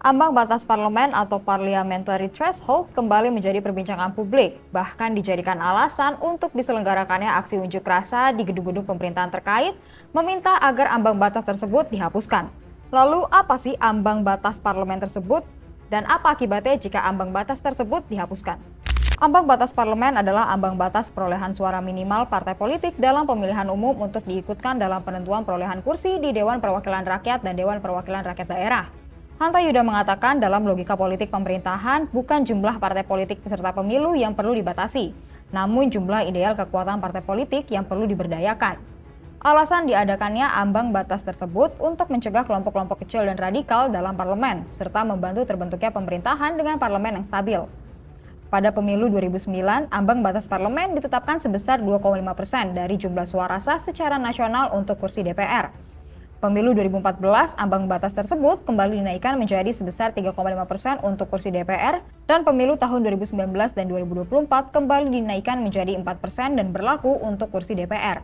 Ambang batas parlemen atau parliamentary threshold kembali menjadi perbincangan publik, bahkan dijadikan alasan untuk diselenggarakannya aksi unjuk rasa di gedung-gedung pemerintahan terkait, meminta agar ambang batas tersebut dihapuskan. Lalu apa sih ambang batas parlemen tersebut? Dan apa akibatnya jika ambang batas tersebut dihapuskan? Ambang batas parlemen adalah ambang batas perolehan suara minimal partai politik dalam pemilihan umum untuk diikutkan dalam penentuan perolehan kursi di Dewan Perwakilan Rakyat dan Dewan Perwakilan Rakyat Daerah. Hanta Yuda mengatakan dalam logika politik pemerintahan bukan jumlah partai politik peserta pemilu yang perlu dibatasi, namun jumlah ideal kekuatan partai politik yang perlu diberdayakan. Alasan diadakannya ambang batas tersebut untuk mencegah kelompok-kelompok kecil dan radikal dalam parlemen, serta membantu terbentuknya pemerintahan dengan parlemen yang stabil. Pada pemilu 2009, ambang batas parlemen ditetapkan sebesar 2,5% dari jumlah suara sah secara nasional untuk kursi DPR. Pemilu 2014, ambang batas tersebut kembali dinaikkan menjadi sebesar 3,5% untuk kursi DPR, dan pemilu tahun 2019 dan 2024 kembali dinaikkan menjadi 4% dan berlaku untuk kursi DPR.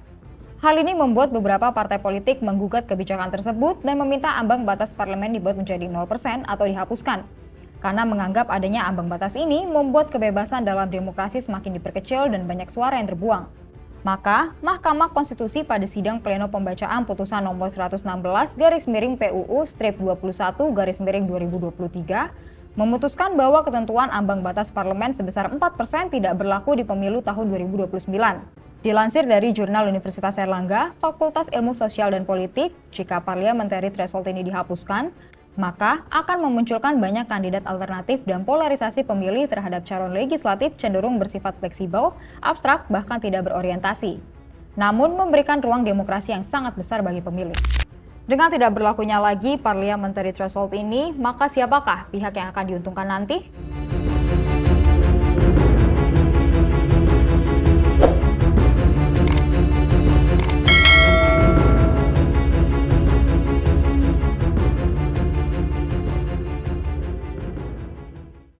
Hal ini membuat beberapa partai politik menggugat kebijakan tersebut dan meminta ambang batas parlemen dibuat menjadi 0% atau dihapuskan. Karena menganggap adanya ambang batas ini membuat kebebasan dalam demokrasi semakin diperkecil dan banyak suara yang terbuang. Maka, Mahkamah Konstitusi pada sidang pleno pembacaan putusan nomor 116/PUU-21/2023 memutuskan bahwa ketentuan ambang batas parlemen sebesar 4% tidak berlaku di pemilu tahun 2029. Dilansir dari Jurnal Universitas Airlangga, Fakultas Ilmu Sosial dan Politik, jika parliamentary threshold ini dihapuskan, maka akan memunculkan banyak kandidat alternatif dan polarisasi pemilih terhadap calon legislatif cenderung bersifat fleksibel, abstrak, bahkan tidak berorientasi. Namun memberikan ruang demokrasi yang sangat besar bagi pemilih. Dengan tidak berlakunya lagi parliamentary threshold ini, maka siapakah pihak yang akan diuntungkan nanti?